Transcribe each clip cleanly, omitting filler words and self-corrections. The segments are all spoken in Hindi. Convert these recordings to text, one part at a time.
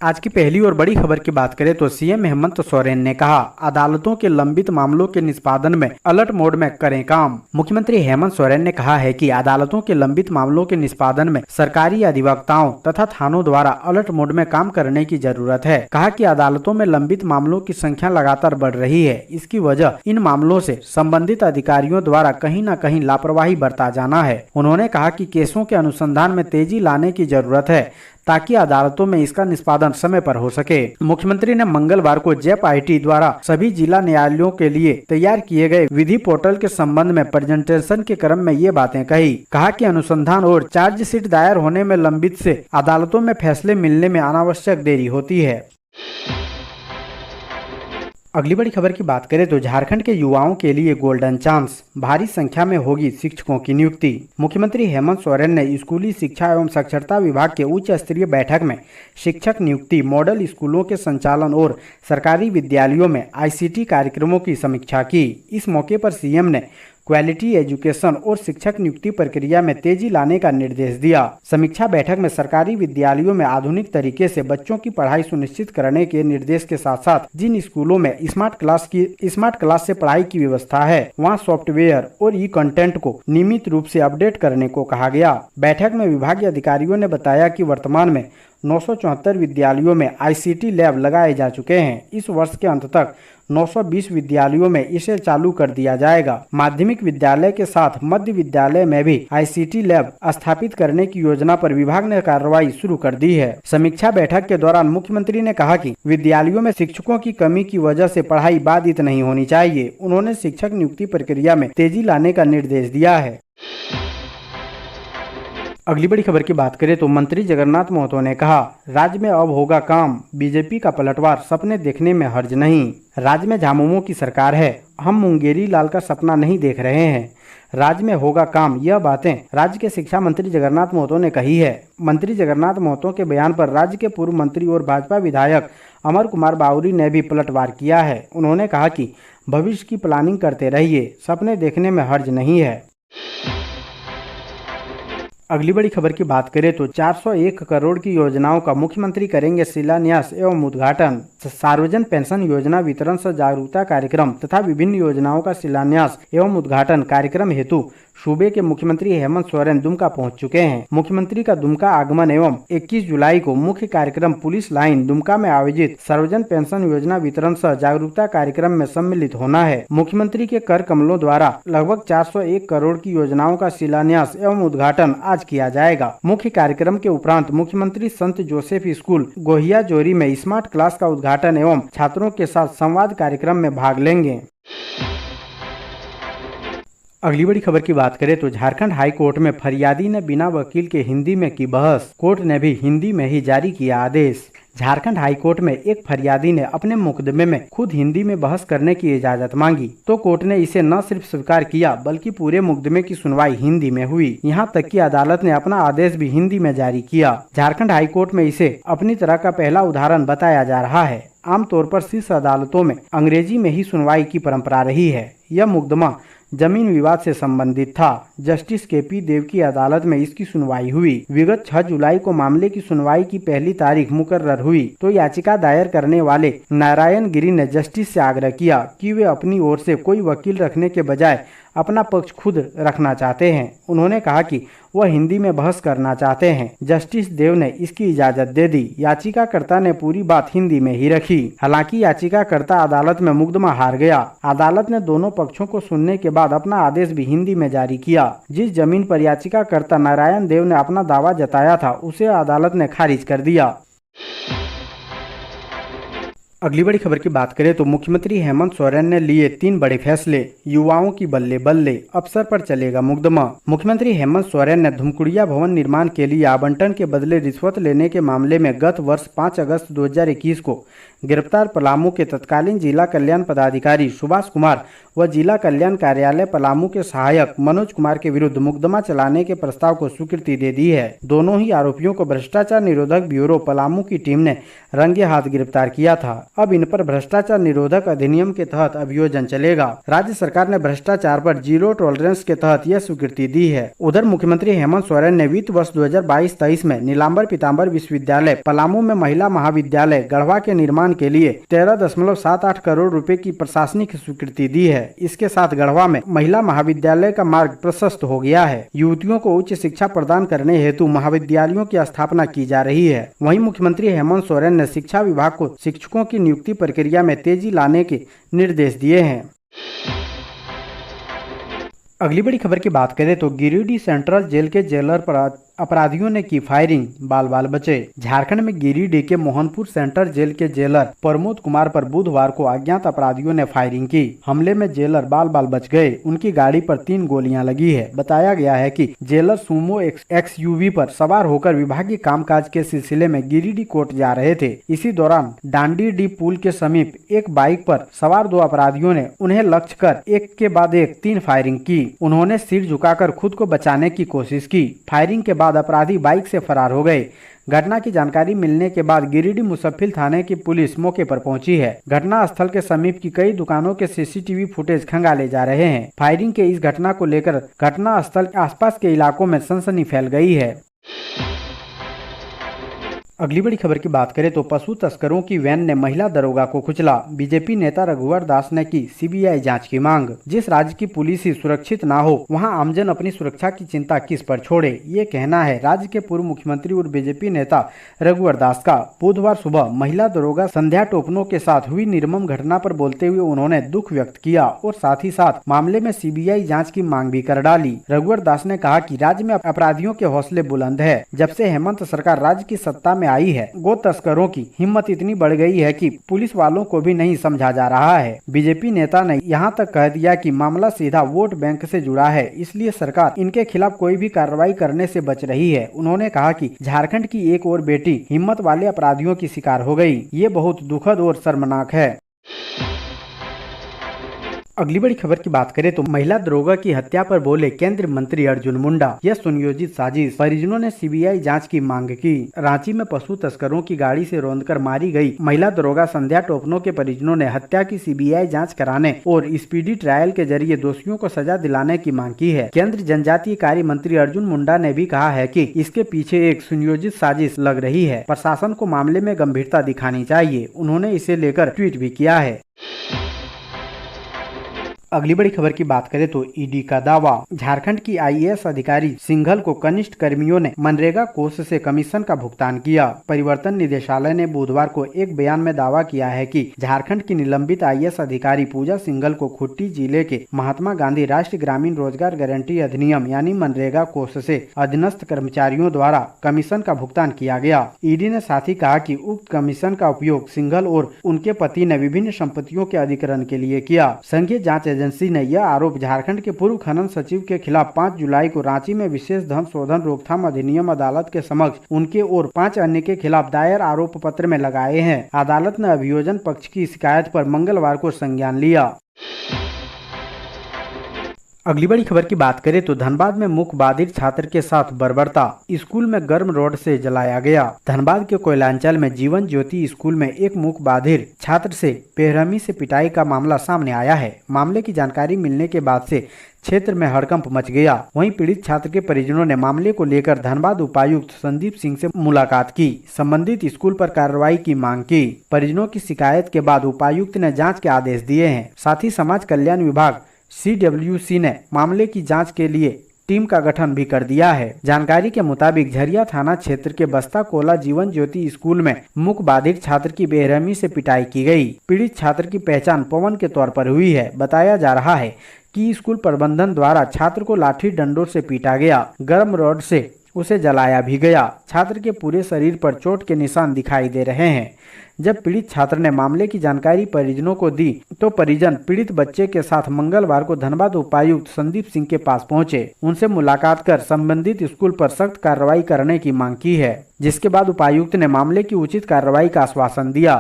आज की पहली और बड़ी खबर की बात करें तो सीएम हेमंत सोरेन ने कहा, अदालतों के लंबित मामलों के निष्पादन में अलर्ट मोड में करें काम। मुख्यमंत्री हेमंत सोरेन ने कहा है कि अदालतों के लंबित मामलों के निष्पादन में सरकारी अधिवक्ताओं तथा थानों द्वारा अलर्ट मोड में काम करने की जरूरत है। कहा कि अदालतों में लंबित मामलों की संख्या लगातार बढ़ रही है। इसकी वजह इन मामलों से संबंधित अधिकारियों द्वारा कहीं न कहीं लापरवाही बरता जाना है। उन्होंने कहा कि केसों के अनुसंधान में तेजी लाने की जरूरत है ताकि अदालतों में इसका निष्पादन समय पर हो सके। मुख्यमंत्री ने मंगलवार को जेप आईटी द्वारा सभी जिला न्यायालयों के लिए तैयार किए गए विधि पोर्टल के संबंध में प्रेजेंटेशन के क्रम में ये बातें कही। कहा कि अनुसंधान और चार्जशीट दायर होने में लंबित से अदालतों में फैसले मिलने में अनावश्यक देरी होती है। अगली बड़ी खबर की बात करें तो झारखंड के युवाओं के लिए गोल्डन चांस, भारी संख्या में होगी शिक्षकों की नियुक्ति। मुख्यमंत्री हेमंत सोरेन ने स्कूली शिक्षा एवं साक्षरता विभाग के उच्च स्तरीय बैठक में शिक्षक नियुक्ति, मॉडल स्कूलों के संचालन और सरकारी विद्यालयों में आईसीटी कार्यक्रमों की समीक्षा की। इस मौके पर सीएम ने क्वालिटी एजुकेशन और शिक्षक नियुक्ति प्रक्रिया में तेजी लाने का निर्देश दिया। समीक्षा बैठक में सरकारी विद्यालयों में आधुनिक तरीके से बच्चों की पढ़ाई सुनिश्चित करने के निर्देश के साथ साथ जिन स्कूलों में स्मार्ट क्लास से पढ़ाई की व्यवस्था है, वहां सॉफ्टवेयर और ई कंटेंट को नियमित रूप से अपडेट करने को कहा गया। बैठक में विभागीय अधिकारियों ने बताया कि वर्तमान में 974 विद्यालयों में आईसीटी लैब लगाए जा चुके हैं। इस वर्ष के अंत तक 920 विद्यालयों में इसे चालू कर दिया जाएगा। माध्यमिक विद्यालय के साथ मध्य विद्यालय में भी आईसीटी लैब स्थापित करने की योजना पर विभाग ने कार्रवाई शुरू कर दी है। समीक्षा बैठक के दौरान मुख्यमंत्री ने कहा कि विद्यालयों में शिक्षकों की कमी की वजह से पढ़ाई बाधित नहीं होनी चाहिए। उन्होंने शिक्षक नियुक्ति प्रक्रिया में तेजी लाने का निर्देश दिया है। अगली बड़ी खबर की बात करें तो मंत्री जगन्नाथ महतो ने कहा, राज्य में अब होगा काम, बीजेपी का पलटवार, सपने देखने में हर्ज नहीं। राज्य में झामुमो की सरकार है, हम मुंगेरी लाल का सपना नहीं देख रहे हैं, राज्य में होगा काम। यह बातें राज्य के शिक्षा मंत्री जगन्नाथ महतो ने कही है। मंत्री जगन्नाथ महतो के बयान पर राज्य के पूर्व मंत्री और भाजपा विधायक अमर कुमार बावरी ने भी पलटवार किया है। उन्होंने कहा कि भविष्य की प्लानिंग करते रहिए, सपने देखने में हर्ज नहीं है। अगली बड़ी खबर की बात करें तो 401 करोड़ की योजनाओं का मुख्यमंत्री करेंगे शिलान्यास एवं उद्घाटन। सार्वजन पेंशन योजना वितरण सह जागरूकता कार्यक्रम तथा विभिन्न योजनाओं का शिलान्यास एवं उद्घाटन कार्यक्रम हेतु सूबे के मुख्यमंत्री हेमंत सोरेन दुमका पहुंच चुके हैं। मुख्यमंत्री का दुमका आगमन एवं 21 जुलाई को मुख्य कार्यक्रम पुलिस लाइन दुमका में आयोजित सार्वजन पेंशन योजना वितरण सह जागरूकता कार्यक्रम में सम्मिलित होना है। मुख्यमंत्री के कर कमलों द्वारा लगभग 401 करोड़ की योजनाओं का शिलान्यास एवं उद्घाटन आज किया जाएगा। मुख्य कार्यक्रम के उपरांत मुख्यमंत्री संत जोसेफ स्कूल गोहिया जोरी में स्मार्ट क्लास का उद्घाटन एवं छात्रों के साथ संवाद कार्यक्रम में भाग लेंगे। अगली बड़ी खबर की बात करें तो झारखंड हाई कोर्ट में फरियादी ने बिना वकील के हिंदी में की बहस, कोर्ट ने भी हिंदी में ही जारी किया आदेश। झारखंड हाई कोर्ट में एक फरियादी ने अपने मुकदमे में खुद हिंदी में बहस करने की इजाजत मांगी तो कोर्ट ने इसे न सिर्फ स्वीकार किया बल्कि पूरे मुकदमे की सुनवाई हिंदी में हुई। यहाँ तक कि अदालत ने अपना आदेश भी हिंदी में जारी किया। झारखंड हाई कोर्ट में इसे अपनी तरह का पहला उदाहरण बताया जा रहा है। आमतौर पर शीर्ष अदालतों में अंग्रेजी में ही सुनवाई की परंपरा रही है। यह मुकदमा जमीन विवाद से संबंधित था। जस्टिस केपी देव की अदालत में इसकी सुनवाई हुई। विगत 6 जुलाई को मामले की सुनवाई की पहली तारीख मुकर्रर हुई तो याचिका दायर करने वाले नारायण गिरी ने जस्टिस से आग्रह किया कि वे अपनी ओर से कोई वकील रखने के बजाय अपना पक्ष खुद रखना चाहते हैं। उन्होंने कहा कि वह हिंदी में बहस करना चाहते हैं। जस्टिस देव ने इसकी इजाजत दे दी। याचिकाकर्ता ने पूरी बात हिंदी में ही रखी। हालांकि याचिकाकर्ता अदालत में मुकदमा हार गया। अदालत ने दोनों पक्षों को सुनने के बाद अपना आदेश भी हिंदी में जारी किया। जिस जमीन पर याचिकाकर्ता नारायण देव ने अपना दावा जताया था उसे अदालत ने खारिज कर दिया। अगली बड़ी खबर की बात करें तो मुख्यमंत्री हेमंत सोरेन ने लिए 3 बड़े फैसले, युवाओं की बल्ले बल्ले, अफसर पर चलेगा मुकदमा। मुख्यमंत्री हेमंत सोरेन ने धुमकुड़िया भवन निर्माण के लिए आवंटन के बदले रिश्वत लेने के मामले में गत वर्ष 5 अगस्त 2021 को गिरफ्तार पलामू के तत्कालीन जिला कल्याण पदाधिकारी सुभाष कुमार व जिला कल्याण कार्यालय पलामू के सहायक मनोज कुमार के विरुद्ध मुकदमा चलाने के प्रस्ताव को स्वीकृति दे दी है। दोनों ही आरोपियों को भ्रष्टाचार निरोधक ब्यूरो पलामू की टीम ने रंगे हाथ गिरफ्तार किया था। अब इन पर भ्रष्टाचार निरोधक अधिनियम के तहत अभियोजन चलेगा। राज्य सरकार ने भ्रष्टाचार पर जीरो टॉलरेंस के तहत यह स्वीकृति दी है। उधर मुख्यमंत्री हेमंत सोरेन ने वित्त वर्ष 2022-23 में नीलांबर पीताम्बर विश्वविद्यालय पलामू में महिला महाविद्यालय गढ़वा के निर्माण के लिए 13.78 करोड़ रुपए की प्रशासनिक स्वीकृति दी है। इसके साथ गढ़वा में महिला महाविद्यालय का मार्ग प्रशस्त हो गया है। युवतियों को उच्च शिक्षा प्रदान करने हेतु महाविद्यालयों की स्थापना की जा रही है। वहीं मुख्यमंत्री हेमंत सोरेन ने शिक्षा विभाग को शिक्षकों की नियुक्ति प्रक्रिया में तेजी लाने के निर्देश दिए हैं। अगली बड़ी खबर की बात करें तो गिरिडीह सेंट्रल जेल के जेलर पर अपराधियों ने की फायरिंग, बाल बाल बचे। झारखंड में गिरिडीह के मोहनपुर सेंट्रल जेल के जेलर प्रमोद कुमार पर बुधवार को अज्ञात अपराधियों ने फायरिंग की। हमले में जेलर बाल बाल बच गए। उनकी गाड़ी पर 3 गोलियां लगी है। बताया गया है कि जेलर सुमो XUV पर सवार होकर विभागीय कामकाज के सिलसिले में गिरिडीह कोर्ट जा रहे थे। इसी दौरान डांडी पुल के समीप एक बाइक पर सवार 2 अपराधियों ने उन्हें लक्ष्य कर एक के बाद एक 3 फायरिंग की। उन्होंने सिर झुकाकर खुद को बचाने की कोशिश की। फायरिंग के बाद अपराधी बाइक से फरार हो गए। घटना की जानकारी मिलने के बाद गिरिडीह मुसफ्फिल थाने की पुलिस मौके पर पहुंची है। घटना स्थल के समीप की कई दुकानों के CCTV फुटेज खंगाले जा रहे हैं। फायरिंग के इस घटना को लेकर घटना स्थल के आसपास के इलाकों में सनसनी फैल गई है। अगली बड़ी खबर की बात करें तो पशु तस्करों की वैन ने महिला दरोगा को कुचला। बीजेपी नेता रघुवर दास ने की CBI जांच की मांग। जिस राज्य की पुलिस ही सुरक्षित ना हो, वहां आमजन अपनी सुरक्षा की चिंता किस पर छोड़े, ये कहना है राज्य के पूर्व मुख्यमंत्री और बीजेपी नेता रघुवर दास का। बुधवार सुबह महिला दरोगा संध्या टोपनो के साथ हुई निर्मम घटना पर बोलते हुए उन्होंने दुख व्यक्त किया और साथ ही साथ मामले में CBI जाँच की मांग भी कर डाली। रघुवर दास ने कहा कि राज्य में अपराधियों के हौसले बुलंद है। जब से हेमंत सरकार राज्य की सत्ता में आई है, गो तस्करों की हिम्मत इतनी बढ़ गई है कि पुलिस वालों को भी नहीं समझा जा रहा है। बीजेपी नेता ने यहाँ तक कह दिया कि मामला सीधा वोट बैंक से जुड़ा है, इसलिए सरकार इनके खिलाफ कोई भी कार्रवाई करने से बच रही है। उन्होंने कहा कि झारखंड की एक और बेटी हिम्मत वाले अपराधियों की शिकार हो गई। ये बहुत दुखद और शर्मनाक है। अगली बड़ी खबर की बात करें तो महिला दरोगा की हत्या पर बोले केंद्रीय मंत्री अर्जुन मुंडा, यह सुनियोजित साजिश। परिजनों ने CBI जांच की मांग की। रांची में पशु तस्करों की गाड़ी से रौंदकर मारी गई महिला दरोगा संध्या टोपनो के परिजनों ने हत्या की CBI जांच कराने और स्पीडी ट्रायल के जरिए दोषियों को सजा दिलाने की मांग की है। केंद्रीय जनजातीय कार्य मंत्री अर्जुन मुंडा ने भी कहा है कि इसके पीछे एक सुनियोजित साजिश लग रही है। प्रशासन को मामले में गंभीरता दिखानी चाहिए। उन्होंने इसे लेकर ट्वीट भी किया है। अगली बड़ी खबर की बात करें तो ईडी का दावा। झारखंड की IAS अधिकारी सिंघल को कनिष्ठ कर्मियों ने मनरेगा कोष से कमीशन का भुगतान किया। परिवर्तन निदेशालय ने बुधवार को एक बयान में दावा किया है कि झारखंड की निलंबित IAS अधिकारी पूजा सिंघल को खूंटी जिले के महात्मा गांधी राष्ट्रीय ग्रामीण रोजगार गारंटी अधिनियम यानी मनरेगा कोष से अधीनस्थ कर्मचारियों द्वारा कमीशन का भुगतान किया गया। ईडी ने साथ ही कहा कि उक्त कमीशन का उपयोग सिंघल और उनके पति ने विभिन्न संपत्तियों के अधिग्रहण के लिए किया। संघीय जांच एजेंसी ने यह आरोप झारखंड के पूर्व खनन सचिव के खिलाफ 5 जुलाई को रांची में विशेष धन शोधन रोकथाम अधिनियम अदालत के समक्ष उनके और 5 अन्य के खिलाफ दायर आरोप पत्र में लगाए हैं। अदालत ने अभियोजन पक्ष की शिकायत पर मंगलवार को संज्ञान लिया। अगली बड़ी खबर की बात करें तो धनबाद में मूक बधिर छात्र के साथ बर्बरता, स्कूल में गर्म रॉड से जलाया गया। धनबाद के कोयलांचल में जीवन ज्योति स्कूल में एक मूक बधिर छात्र से बेरहमी से पिटाई का मामला सामने आया है। मामले की जानकारी मिलने के बाद से क्षेत्र में हड़कंप मच गया। वहीं पीड़ित छात्र के परिजनों ने मामले को लेकर धनबाद उपायुक्त संदीप सिंह से मुलाकात की। संबंधित स्कूल पर कार्रवाई की मांग की। परिजनों की शिकायत के बाद उपायुक्त ने जाँच के आदेश दिए हैं। साथ ही समाज कल्याण विभाग CWC ने मामले की जांच के लिए टीम का गठन भी कर दिया है। जानकारी के मुताबिक झरिया थाना क्षेत्र के बस्ता कोला जीवन ज्योति स्कूल में मूक बधिर छात्र की बेरहमी से पिटाई की गई। पीड़ित छात्र की पहचान पवन के तौर पर हुई है। बताया जा रहा है कि स्कूल प्रबंधन द्वारा छात्र को लाठी डंडों से पीटा गया, गर्म रॉड से उसे जलाया भी गया। छात्र के पूरे शरीर पर चोट के निशान दिखाई दे रहे हैं। जब पीड़ित छात्र ने मामले की जानकारी परिजनों को दी तो परिजन पीड़ित बच्चे के साथ मंगलवार को धनबाद उपायुक्त संदीप सिंह के पास पहुंचे। उनसे मुलाकात कर संबंधित स्कूल पर सख्त कार्रवाई करने की मांग की है, जिसके बाद उपायुक्त ने मामले की उचित कार्रवाई का आश्वासन दिया।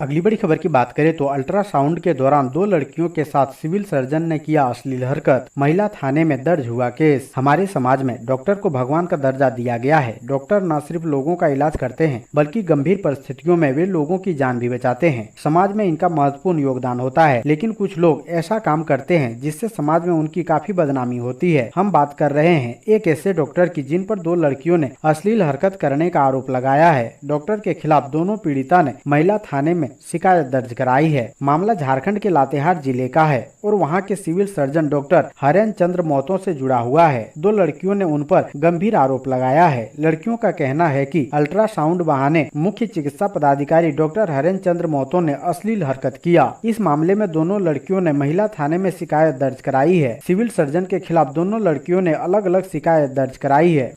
अगली बड़ी खबर की बात करें तो अल्ट्रासाउंड के दौरान 2 लड़कियों के साथ सिविल सर्जन ने किया अश्लील हरकत, महिला थाने में दर्ज हुआ केस। हमारे समाज में डॉक्टर को भगवान का दर्जा दिया गया है। डॉक्टर न सिर्फ लोगों का इलाज करते हैं बल्कि गंभीर परिस्थितियों में वे लोगों की जान भी बचाते हैं। समाज में इनका महत्वपूर्ण योगदान होता है, लेकिन कुछ लोग ऐसा काम करते हैं जिससे समाज में उनकी काफी बदनामी होती है। हम बात कर रहे हैं एक ऐसे डॉक्टर की जिन पर 2 लड़कियों ने अश्लील हरकत करने का आरोप लगाया है। डॉक्टर के खिलाफ दोनों पीड़िता ने महिला थाने में शिकायत दर्ज कराई है। मामला झारखंड के लातेहार जिले का है और वहां के सिविल सर्जन डॉक्टर हरेन चंद्र महतो से जुड़ा हुआ है। 2 लड़कियों ने उन पर गंभीर आरोप लगाया है। लड़कियों का कहना है कि अल्ट्रासाउंड बहाने मुख्य चिकित्सा पदाधिकारी डॉक्टर हरेन चंद्र महतो ने अश्लील हरकत किया। इस मामले में दोनों लड़कियों ने महिला थाने में शिकायत दर्ज कराई है। सिविल सर्जन के खिलाफ दोनों लड़कियों ने अलग अलग शिकायत दर्ज कराई है।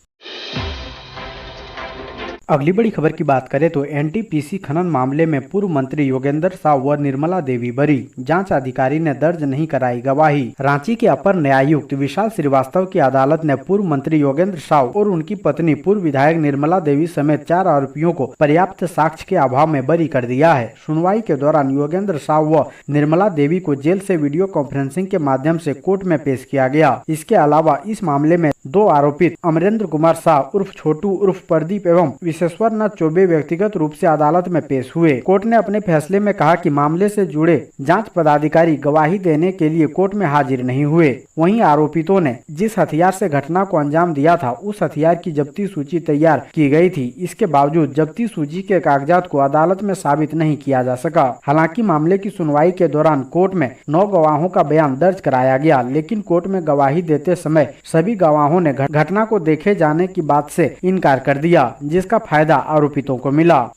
अगली बड़ी खबर की बात करें तो एनटीपीसी खनन मामले में पूर्व मंत्री योगेंद्र साव व निर्मला देवी बरी, जांच अधिकारी ने दर्ज नहीं कराई गवाही। रांची के अपर न्यायायुक्त विशाल श्रीवास्तव की अदालत ने पूर्व मंत्री योगेंद्र साव और उनकी पत्नी पूर्व विधायक निर्मला देवी समेत 4 आरोपियों को पर्याप्त साक्ष्य के अभाव में बरी कर दिया है। सुनवाई के दौरान योगेंद्र साव व निर्मला देवी को जेल से वीडियो कॉन्फ्रेंसिंग के माध्यम से कोर्ट में पेश किया गया। इसके अलावा इस मामले में 2 आरोपित अमरेंद्र कुमार शाह उर्फ छोटू उर्फ प्रदीप एवं विश्वेश्वर नाथ चौबे व्यक्तिगत रूप से अदालत में पेश हुए। कोर्ट ने अपने फैसले में कहा कि मामले से जुड़े जांच पदाधिकारी गवाही देने के लिए कोर्ट में हाजिर नहीं हुए। वहीं आरोपितों ने जिस हथियार से घटना को अंजाम दिया था उस हथियार की जब्ती सूची तैयार की गई थी। इसके बावजूद जब्ती सूची के कागजात को अदालत में साबित नहीं किया जा सका। हालांकि मामले की सुनवाई के दौरान कोर्ट में 9 गवाहों का बयान दर्ज कराया गया, लेकिन कोर्ट में गवाही देते समय सभी गवाहों ने घटना को देखे जाने की बात से इनकार कर दिया, जिसका फायदा आरोपितों को मिला।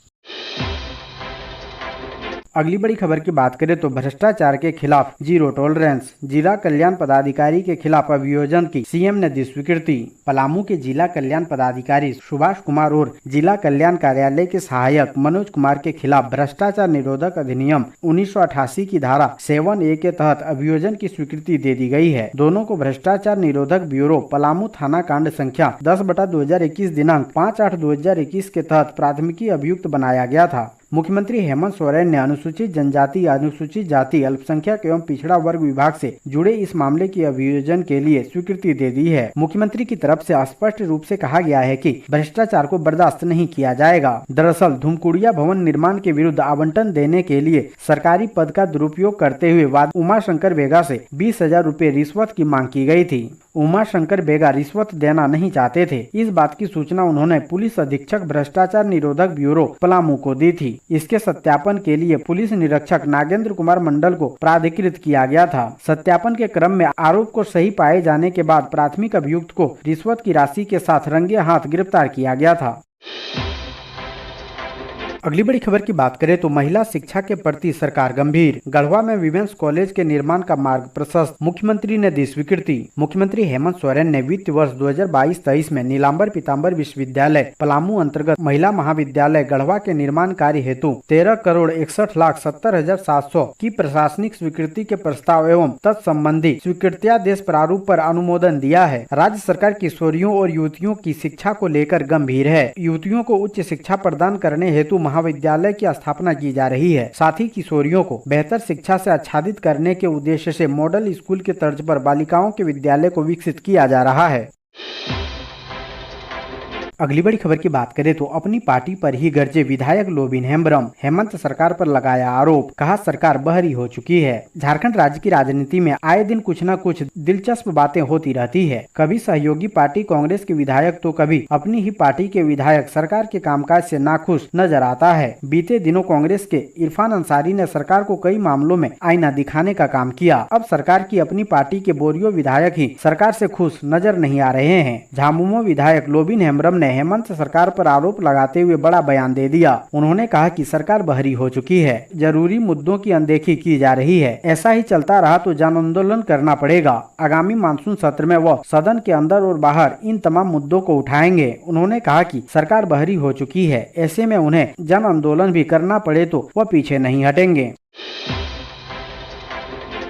अगली बड़ी खबर की बात करें तो भ्रष्टाचार के खिलाफ जीरो टॉलरेंस, जिला कल्याण पदाधिकारी के खिलाफ अभियोजन की सीएम ने दी स्वीकृति। पलामू के जिला कल्याण पदाधिकारी सुभाष कुमार और जिला कल्याण कार्यालय के सहायक मनोज कुमार के खिलाफ भ्रष्टाचार निरोधक अधिनियम 1988 की धारा 7A के तहत अभियोजन की स्वीकृति दे दी गई है। दोनों को भ्रष्टाचार निरोधक ब्यूरो पलामू थाना कांड संख्या 10/2021 दिनांक 5/8/2021 के तहत प्राथमिकी अभियुक्त बनाया गया था। मुख्यमंत्री हेमंत सोरेन ने अनुसूचित जनजाति, अनुसूचित जाति, अल्पसंख्यक एवं पिछड़ा वर्ग विभाग से जुड़े इस मामले की अभियोजन के लिए स्वीकृति दे दी है। मुख्यमंत्री की तरफ से स्पष्ट रूप से कहा गया है कि भ्रष्टाचार को बर्दाश्त नहीं किया जाएगा। दरअसल धूमकुड़िया भवन निर्माण के विरुद्ध आवंटन देने के लिए सरकारी पद का दुरुपयोग करते हुए उमा शंकर बेगा से 20,000 रुपए रिश्वत की मांग की गई थी। उमा शंकर बेगा रिश्वत देना नहीं चाहते थे। इस बात की सूचना उन्होंने पुलिस अधीक्षक भ्रष्टाचार निरोधक ब्यूरो पलामू को दी थी। इसके सत्यापन के लिए पुलिस निरीक्षक नागेंद्र कुमार मंडल को प्राधिकृत किया गया था। सत्यापन के क्रम में आरोप को सही पाए जाने के बाद प्राथमिक अभियुक्त को रिश्वत की राशि के साथ रंगे हाथ गिरफ्तार किया गया था। अगली बड़ी खबर की बात करें तो महिला शिक्षा के प्रति सरकार गंभीर, गढ़वा में विमेंस कॉलेज के निर्माण का मार्ग प्रशस्त, मुख्यमंत्री ने दी स्वीकृति। मुख्यमंत्री हेमंत सोरेन ने वित्त वर्ष 2022-23 में नीलांबर पीताम्बर विश्वविद्यालय पलामू अंतर्गत महिला महाविद्यालय गढ़वा के निर्माण कार्य हेतु 13,61,70,700 की प्रशासनिक स्वीकृति के प्रस्ताव एवं तत्संबंधी स्वीकृत्यादेश प्रारूप पर अनुमोदन दिया है। राज्य सरकार किशोरियों और युवतियों की शिक्षा को लेकर गंभीर है। युवतियों को उच्च शिक्षा प्रदान करने हेतु महाविद्यालय की स्थापना की जा रही है। साथ ही किशोरियों को बेहतर शिक्षा से आच्छादित करने के उद्देश्य से मॉडल स्कूल के तर्ज पर बालिकाओं के विद्यालय को विकसित किया जा रहा है। अगली बड़ी खबर की बात करें तो अपनी पार्टी पर ही गरजे विधायक लोबिन हेम्ब्रम, हेमंत सरकार पर लगाया आरोप, कहा सरकार बहरी हो चुकी है। झारखंड राज्य की राजनीति में आए दिन कुछ न कुछ दिलचस्प बातें होती रहती है। कभी सहयोगी पार्टी कांग्रेस के विधायक तो कभी अपनी ही पार्टी के विधायक सरकार के कामकाज से नाखुश नजर आता है। बीते दिनों कांग्रेस के इरफान अंसारी ने सरकार को कई मामलों में आईना दिखाने का काम किया। अब सरकार की अपनी पार्टी के बोरियो विधायक ही सरकार से खुश नजर नहीं आ रहे हैं। झामुमो विधायक लोबिन हेम्ब्रम ने हेमंत सरकार पर आरोप लगाते हुए बड़ा बयान दे दिया। उन्होंने कहा कि सरकार बहरी हो चुकी है, जरूरी मुद्दों की अनदेखी की जा रही है। ऐसा ही चलता रहा तो जन आंदोलन करना पड़ेगा। आगामी मानसून सत्र में वह सदन के अंदर और बाहर इन तमाम मुद्दों को उठाएंगे। उन्होंने कहा कि सरकार बहरी हो चुकी है, ऐसे में उन्हें जन आंदोलन भी करना पड़े तो वह पीछे नहीं हटेंगे।